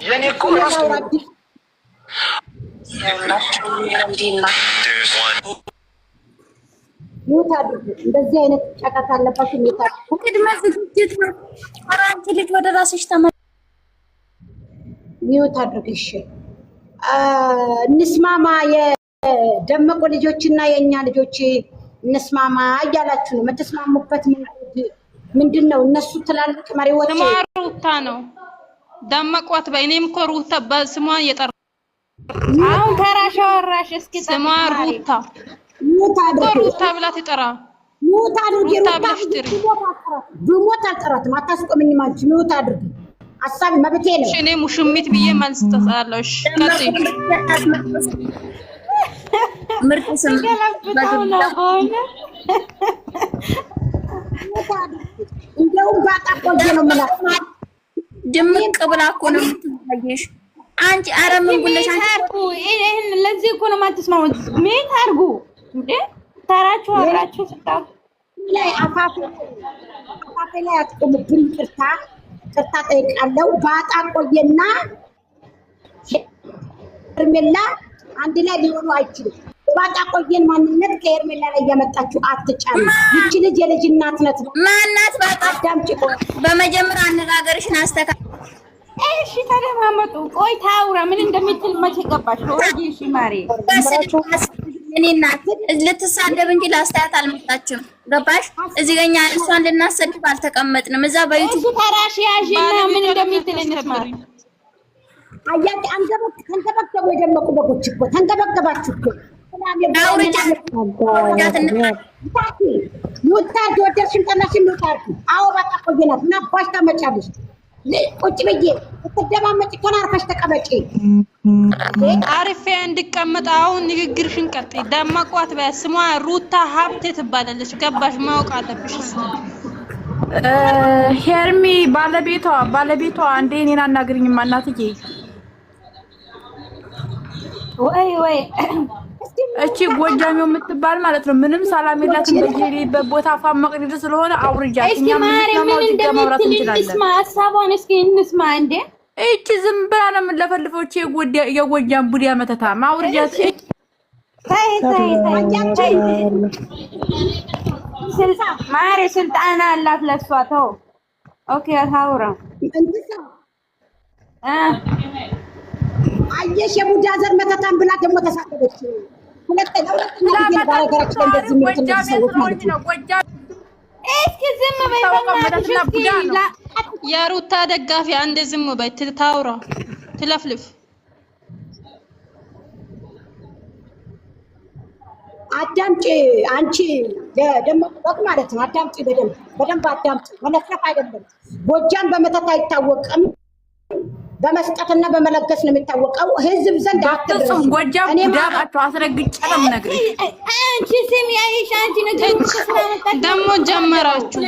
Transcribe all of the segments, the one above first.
የኔ እኮ እንደዚህ አይነት ጫቃት አለባችሁ። ቅድመ ዝግጅት ነው። አንቺ ልጅ ወደ ራስሽ ሚውት አድርግሽ። እንስማማ የደመቁ ልጆችና የእኛ ልጆች እንስማማ እያላችሁ ነው። የምትስማሙበት ምንድን ነው? እነሱ ትላልቅ መሪዎች ስሟ ሩታ ነው። ደመቋት በእኔም እኮ ሩታ በስሟ እየጠራ አሁን ተራሽ አወራሽ። እስኪ ስሟ ሩታ ሩታ ብላ ትጠራ። ሚውት አድርጊ። ሩታ ብሞት አልጠራትም። አታስቆምኝም አንቺ። ሚውት አድርጊ። ሀሳብ መብቴ ነው። እኔ ሙሽሚት ብዬ መልስ ተሳለሁ። እሺ ከዚህ ምርጥ ስም እንደውም ባጣቆየ ነው ማለት ድምቅ ብላ እኮ ነው የምትታየሽ አንቺ። ኧረ ምን ጉለሽ አንቺ። ይሄን ለዚህ እኮ ነው የማትስማው። ምን ታርጉ እንዴ? ተራችሁ አብራችሁ ስታው ላይ አፋፍ ላይ አትቆምብኝ። ቅርታ ጠይቃለሁ። ባጣቆየና ሄርሜላ አንድ ላይ ሊሆኑ አይችሉም። ባጣቆየን ማንነት ከሄርሜላ ላይ እያመጣችሁ አትጫኑ። ይቺ ልጅ የልጅ እናት ናት። ማናት? ባጣዳምጪ። በመጀመሪያ አነጋገርሽን አስተካክል። እሺ ተደማመጡ። ቆይ ታውራ ምን እንደምትል መቼ ገባሽ? ወይዬ ማሬ እኔ እናት ልትሳደብ እንጂ ላስተያት አልመጣችም። ገባሽ? እዚህ ገኛ እሷን ልናሰድብ አልተቀመጥንም። እዛ በዩቲዩብ ተራሽ ያዥና ምን እንደምትል እንስማ። አያት አንገበገቡ የደመቁ በጎች እኮ ተንገበገባችሁ እኮ። ሙታድ ወደሽን ጠናሽን ሙታድ። አዎ ባጣቆየናት ምን አባሽ ታመጫለሽ? ቁጭ ብዬ ትደማመጪ ተናርፈሽ ተቀመጪ። አሪፌ እንድቀመጥ አሁን ንግግርሽን ቀጥይ። ደመቋት በስሟ ሩታ ሀብቴ ትባላለች። ገባሽ? ማወቅ አለብሽ። ሄርሚ ባለቤቷ እንደ እኔን አናግሪኝማ እናትዬ። ወይ እቺ ጎጃሜው የምትባል ማለት ነው። ምንም ሰላም የላትም። በየሌበት ቦታ አፋን መቅደድ ስለሆነ አውርጃት። እኛ ምን እንደምትል እንስማ፣ ሀሳቧን እስኪ እንስማ። እንዴ እቺ ዝም ብላ ነው የምንለፈልፈው። እቺ የጎጃም ቡዲያ መተታ ማውርጃት። ስልጣን አላት ለሷ። ተው ኦኬ ታውራ አየሽ የቡዳ ዘር መተታን ብላ ደግሞ ተሳደበች። ሁለተኛ የሩታ ደጋፊ አንድ ዝም በይ ታውራ ትለፍልፍ። አዳምጪ አንቺ ደመቁ ማለት ነው። አዳምጪ በደንብ አዳምጪ። መለፍለፍ አይደለም። ጎጃም በመተት አይታወቅም። በመስጠትና በመለገስ ነው የሚታወቀው። ህዝብ ዘንድ አትደርሱም። ጎጃም ዳባቸው አስረግጬ ነው የምነግርሽ። አንቺ ስም ያይሽ አንቺ ነገር ደግሞ ጀመራችሁ።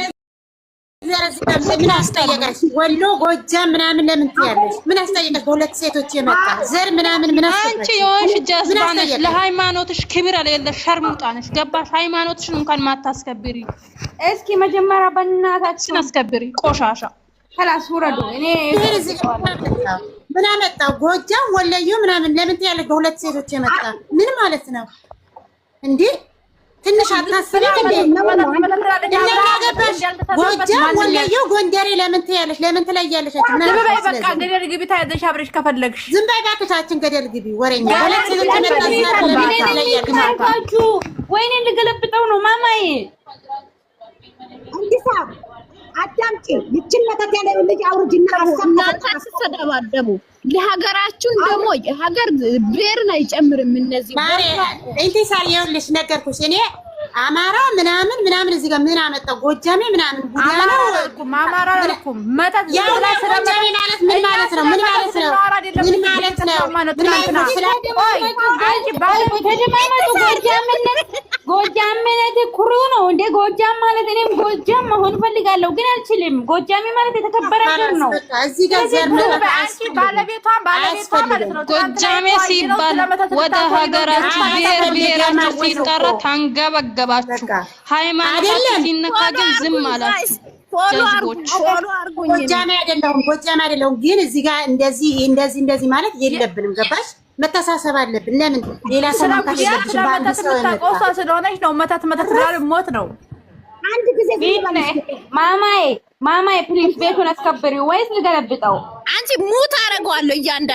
ምን አስጠየቀሽ? ወሎ ጎጃም ምናምን ለምን ትያለሽ? ምን አስጠየቀሽ? በሁለት ሴቶች የመጣ ዘር ምናምን ምን አስጠየቀሽ? አንቺ የሆንሽ ጀዝባ ነሽ። ለሃይማኖትሽ ክብር የሌለሽ ሸርሙጣ ነሽ። ገባሽ? ሃይማኖትሽን እንኳን ማታስከብሪ። እስኪ መጀመሪያ በእናታችን አስከብሪ። ቆሻሻ ከላስ ወረዱ። እኔ ምን አመጣው? ጎጃም ወለዩ ምናምን ለምን ትያለሽ? በሁለት ሴቶች የመጣ ምን ማለት ነው እንዴ? ትንሽ አታስቢ እንዴ? ጎጃም ወለዩ ጎንደሬ ለምን ትያለሽ? ለምን ትለያለሽ? ዝም በይ በቃ። ገደል ግቢ ታያዘሽ አብረሽ ከፈለግሽ ዝም በይ ባክታችን። ገደል ግቢ ወሬኛ። ሁለት ሴቶች የመጣ ወይኔ ልገለብጠው ነው ማማዬ። አንዲሳ አዳምጪ። ይችን መተት ያለ ልጅ አውርጅና አሰደባደቡ። ለሀገራችን ደግሞ ሀገር ብሔርን አይጨምርም። እነዚህ ማሬ ኢንቲሳር ይኸውልሽ ነገርኩሽ እኔ አማራ ምናምን እዚህ ጋር ምን አመጣው? ጎጃሜ ምናምን አማራ አልኩም መተት ያው ጎጃሜ ማለት ምን ማለት ነው? ምን ማለት ነው? ምን ማለት ነው? ጎጃምነት ኩሩ ነው እንደ ጎጃም ማለት እኔም ጎጃም መሆን ፈልጋለሁ ግን አልችልም። ጎጃሜ ማለት የተከበረ ነው። እዚህ ጋር ዘር ባለቤቷ ማለት ነው። ጎጃሜ ሲባል ወደ ሀገራችሁ ብሔራችሁ ሲጠራ ታንገበገባችሁ። ሃይማኖታችሁ ሲነካ ግን ዝም አላችሁ። ጀዝቦች። ጎጃሜ አይደለሁም ግን እዚህ ጋር እንደዚህ ማለት የለብንም። ገባሽ? መተሳሰብ አለብን። ለምን ሌላ ሰው ማካሽ የለብሽም። ባንድ ሰው ቆሳ ስለሆነች ነው መተት ብላል ሞት ነው። አንድ ጊዜ ማማዬ ፕሊዝ ቤቱን አስከብሪው ወይስ ልገለብጠው? አንቺ ሙት አደርገዋለሁ እያንዳንዱ